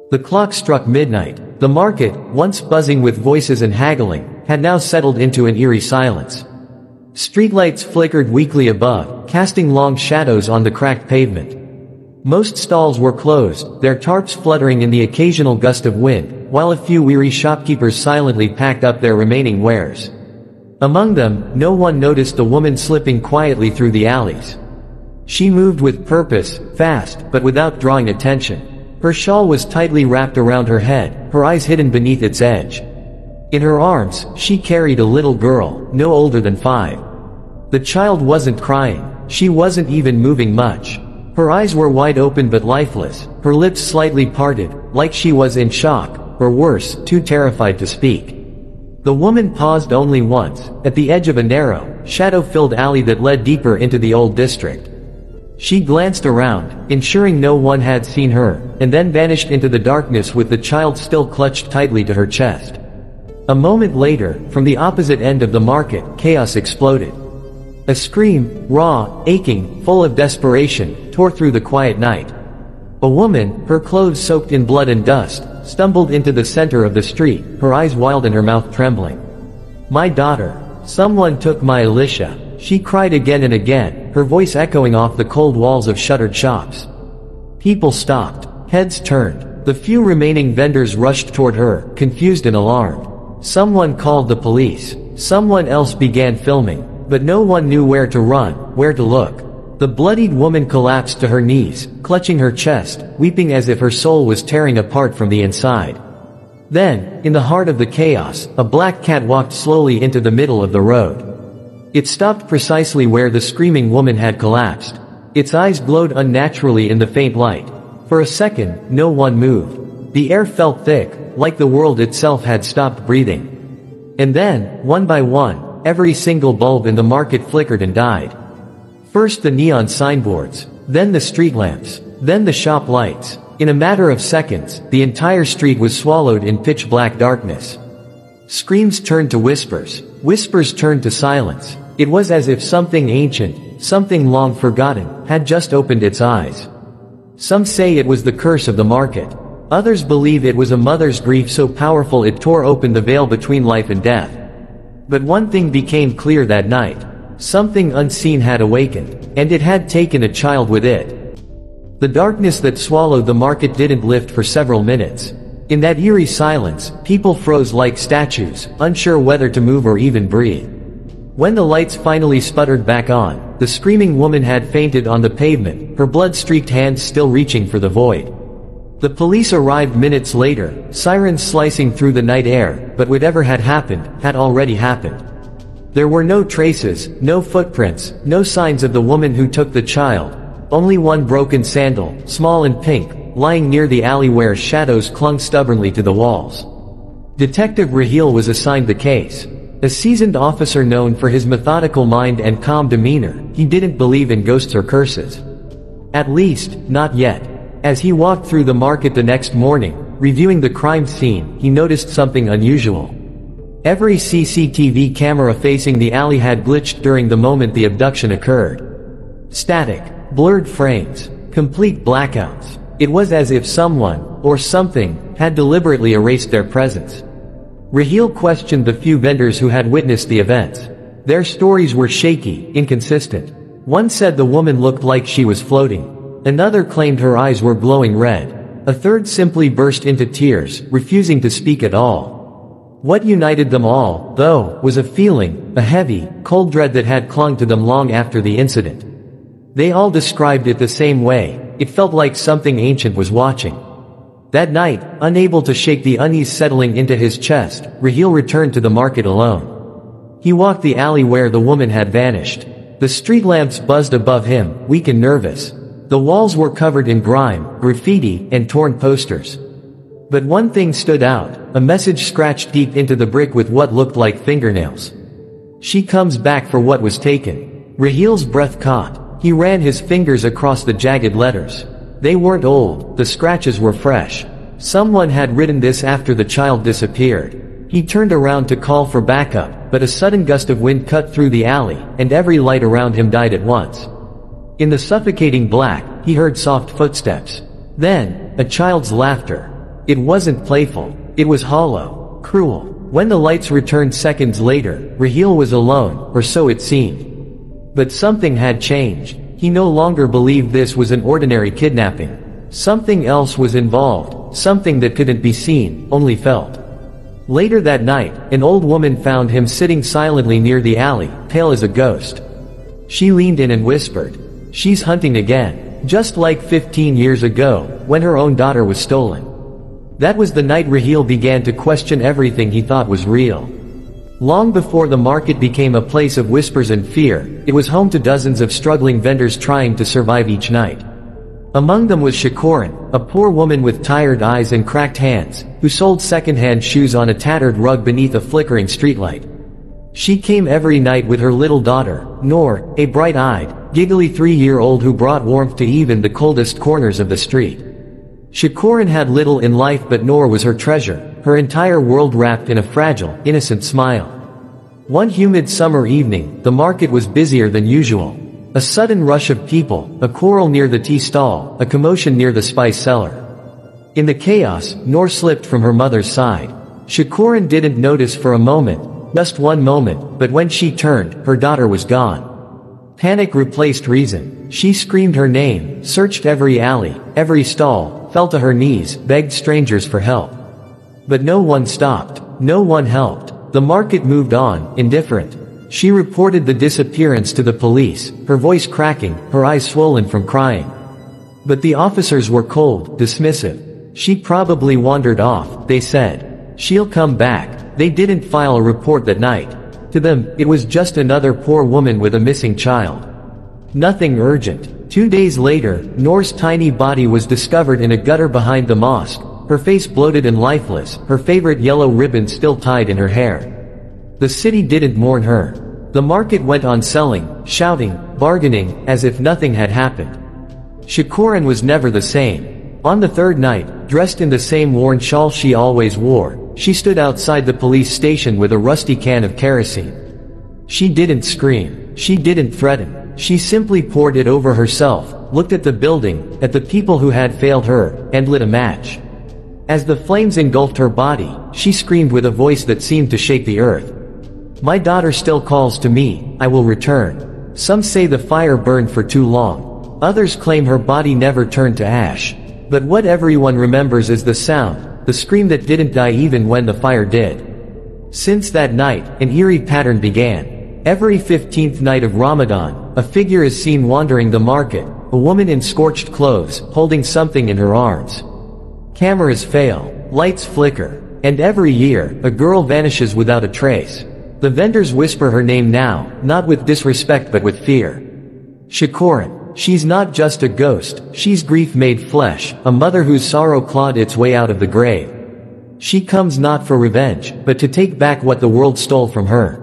The clock struck midnight. The market, once buzzing with voices and haggling, had now settled into an eerie silence. Streetlights flickered weakly above, casting long shadows on the cracked pavement. Most stalls were closed, their tarps fluttering in the occasional gust of wind, while a few weary shopkeepers silently packed up their remaining wares. Among them, no one noticed the woman slipping quietly through the alleys. She moved with purpose, fast, but without drawing attention. Her shawl was tightly wrapped around her head, her eyes hidden beneath its edge. In her arms, she carried a little girl, no older than 5. The child wasn't crying, she wasn't even moving much. Her eyes were wide open but lifeless, her lips slightly parted, like she was in shock, or worse, too terrified to speak. The woman paused only once, at the edge of a narrow, shadow-filled alley that led deeper into the old district. She glanced around, ensuring no one had seen her, and then vanished into the darkness with the child still clutched tightly to her chest. A moment later, from the opposite end of the market, chaos exploded. A scream, raw, aching, full of desperation, tore through the quiet night. A woman, her clothes soaked in blood and dust, stumbled into the center of the street, her eyes wild and her mouth trembling. "My daughter. Someone took my Alicia," she cried again and again, her voice echoing off the cold walls of shuttered shops. People stopped. Heads turned. The few remaining vendors rushed toward her, confused and alarmed. Someone called the police. Someone else began filming. But no one knew where to run, where to look. The bloodied woman collapsed to her knees, clutching her chest, weeping as if her soul was tearing apart from the inside. Then, in the heart of the chaos, a black cat walked slowly into the middle of the road. It stopped precisely where the screaming woman had collapsed. Its eyes glowed unnaturally in the faint light. For a second, no one moved. The air felt thick, like the world itself had stopped breathing. And then, one by one, every single bulb in the market flickered and died. First the neon signboards, then the street lamps, then the shop lights. In a matter of seconds, the entire street was swallowed in pitch-black darkness. Screams turned to whispers. Whispers turned to silence. It was as if something ancient, something long forgotten, had just opened its eyes. Some say it was the curse of the market. Others believe it was a mother's grief so powerful it tore open the veil between life and death. But one thing became clear that night. Something unseen had awakened, and it had taken a child with it. The darkness that swallowed the market didn't lift for several minutes. In that eerie silence, people froze like statues, unsure whether to move or even breathe. When the lights finally sputtered back on, the screaming woman had fainted on the pavement, her blood-streaked hands still reaching for the void. The police arrived minutes later, sirens slicing through the night air, but whatever had happened, had already happened. There were no traces, no footprints, no signs of the woman who took the child. Only one broken sandal, small and pink, lying near the alley where shadows clung stubbornly to the walls. Detective Raheel was assigned the case. A seasoned officer known for his methodical mind and calm demeanor, he didn't believe in ghosts or curses. At least, not yet. As he walked through the market the next morning, reviewing the crime scene, he noticed something unusual. Every CCTV camera facing the alley had glitched during the moment the abduction occurred. Static, blurred frames, complete blackouts. It was as if someone, or something, had deliberately erased their presence. Raheel questioned the few vendors who had witnessed the events. Their stories were shaky, inconsistent. One said the woman looked like she was floating. Another claimed her eyes were glowing red. A third simply burst into tears, refusing to speak at all. What united them all, though, was a feeling, a heavy, cold dread that had clung to them long after the incident. They all described it the same way. It felt like something ancient was watching. That night, unable to shake the unease settling into his chest, Raheel returned to the market alone. He walked the alley where the woman had vanished. The street lamps buzzed above him, weak and nervous. The walls were covered in grime, graffiti, and torn posters. But one thing stood out, a message scratched deep into the brick with what looked like fingernails. "She comes back for what was taken." Raheel's breath caught. He ran his fingers across the jagged letters. They weren't old, the scratches were fresh. Someone had written this after the child disappeared. He turned around to call for backup, but a sudden gust of wind cut through the alley, and every light around him died at once. In the suffocating black, he heard soft footsteps. Then, a child's laughter. It wasn't playful. It was hollow, cruel. When the lights returned seconds later, Raheel was alone, or so it seemed. But something had changed. He no longer believed this was an ordinary kidnapping. Something else was involved, something that couldn't be seen, only felt. Later that night, an old woman found him sitting silently near the alley, pale as a ghost. She leaned in and whispered, "She's hunting again, just like 15 years ago, when her own daughter was stolen." That was the night Raheel began to question everything he thought was real. Long before the market became a place of whispers and fear, it was home to dozens of struggling vendors trying to survive each night. Among them was Shikoran, a poor woman with tired eyes and cracked hands, who sold second-hand shoes on a tattered rug beneath a flickering streetlight. She came every night with her little daughter, Noor, a bright-eyed, giggly 3-year-old who brought warmth to even the coldest corners of the street. Shikoran had little in life, but Noor was her treasure, her entire world wrapped in a fragile, innocent smile. One humid summer evening, the market was busier than usual. A sudden rush of people, a quarrel near the tea stall, a commotion near the spice cellar. In the chaos, Noor slipped from her mother's side. Shikoran didn't notice for a moment, just one moment, but when she turned, her daughter was gone. Panic replaced reason. She screamed her name, searched every alley, every stall, fell to her knees, begged strangers for help. But no one stopped. No one helped. The market moved on, indifferent. She reported the disappearance to the police, her voice cracking, her eyes swollen from crying. But the officers were cold, dismissive. She probably wandered off, they said. She'll come back. They didn't file a report that night. To them, it was just another poor woman with a missing child. Nothing urgent. 2 days later, Noor's tiny body was discovered in a gutter behind the mosque, her face bloated and lifeless, her favorite yellow ribbon still tied in her hair. The city didn't mourn her. The market went on selling, shouting, bargaining, as if nothing had happened. Shikoran was never the same. On the third night, dressed in the same worn shawl she always wore, she stood outside the police station with a rusty can of kerosene. She didn't scream. She didn't threaten. She simply poured it over herself, looked at the building, at the people who had failed her, and lit a match. As the flames engulfed her body, she screamed with a voice that seemed to shake the earth. "My daughter still calls to me, I will return." Some say the fire burned for too long. Others claim her body never turned to ash. But what everyone remembers is the sound, the scream that didn't die even when the fire did. Since that night, an eerie pattern began. Every 15th night of Ramadan, a figure is seen wandering the market, a woman in scorched clothes, holding something in her arms. Cameras fail, lights flicker, and every year, a girl vanishes without a trace. The vendors whisper her name now, not with disrespect but with fear. Shikoran. She's not just a ghost, she's grief made flesh, a mother whose sorrow clawed its way out of the grave. She comes not for revenge, but to take back what the world stole from her.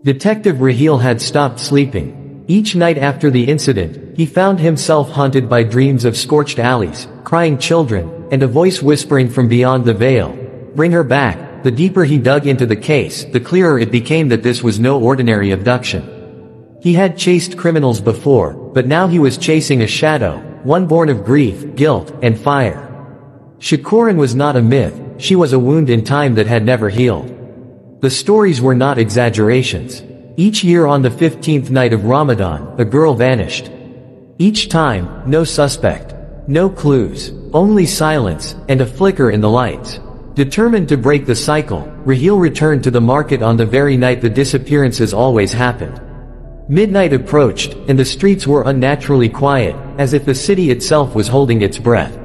Detective Raheel had stopped sleeping. Each night after the incident, he found himself haunted by dreams of scorched alleys, crying children, and a voice whispering from beyond the veil, "Bring her back." The deeper he dug into the case, the clearer it became that this was no ordinary abduction. He had chased criminals before, but now he was chasing a shadow, one born of grief, guilt, and fire. Shikoran was not a myth, she was a wound in time that had never healed. The stories were not exaggerations. Each year on the 15th night of Ramadan, a girl vanished. Each time, no suspect. No clues. Only silence, and a flicker in the lights. Determined to break the cycle, Raheel returned to the market on the very night the disappearances always happened. Midnight approached, and the streets were unnaturally quiet, as if the city itself was holding its breath.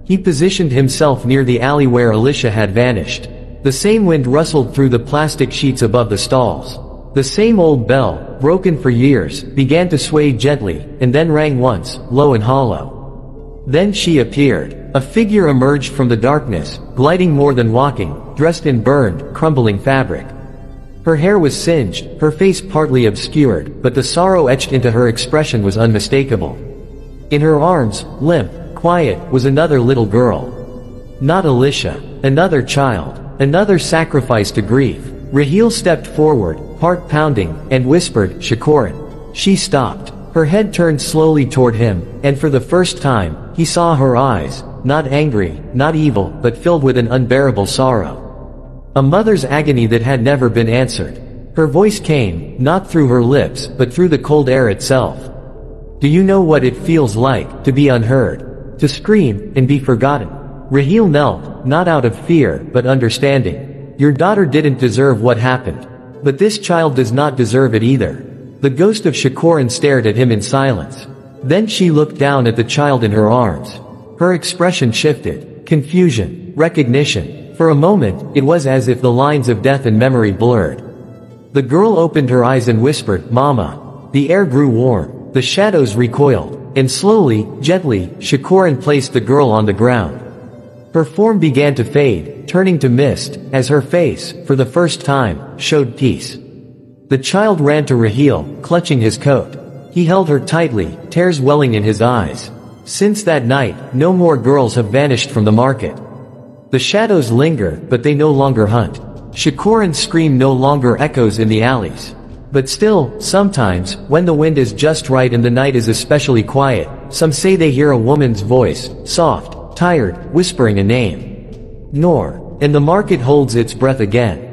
He positioned himself near the alley where Alicia had vanished. The same wind rustled through the plastic sheets above the stalls. The same old bell, broken for years, began to sway gently, and then rang once, low and hollow. Then she appeared. A figure emerged from the darkness, gliding more than walking, dressed in burned, crumbling fabric. Her hair was singed, her face partly obscured, but the sorrow etched into her expression was unmistakable. In her arms, limp, quiet, was another little girl. Not Alicia. Another child. Another sacrifice to grief. Raheel stepped forward, heart pounding, and whispered, "Shikoran." She stopped. Her head turned slowly toward him, and for the first time, he saw her eyes, not angry, not evil, but filled with an unbearable sorrow. A mother's agony that had never been answered. Her voice came, not through her lips, but through the cold air itself. Do you know what it feels like, to be unheard? To scream, and be forgotten? Raheel knelt, not out of fear, but understanding. Your daughter didn't deserve what happened. But this child does not deserve it either. The ghost of Shikoran stared at him in silence. Then she looked down at the child in her arms. Her expression shifted. Confusion, recognition. For a moment, it was as if the lines of death and memory blurred. The girl opened her eyes and whispered, "Mama." The air grew warm. The shadows recoiled. And slowly, gently, Shikoran placed the girl on the ground. Her form began to fade, turning to mist, as her face, for the first time, showed peace. The child ran to Raheel, clutching his coat. He held her tightly, tears welling in his eyes. Since that night, no more girls have vanished from the market. The shadows linger, but they no longer hunt. Shikoran's scream no longer echoes in the alleys. But still, sometimes, when the wind is just right and the night is especially quiet, some say they hear a woman's voice, soft, tired, whispering a name. Noor. And the market holds its breath again.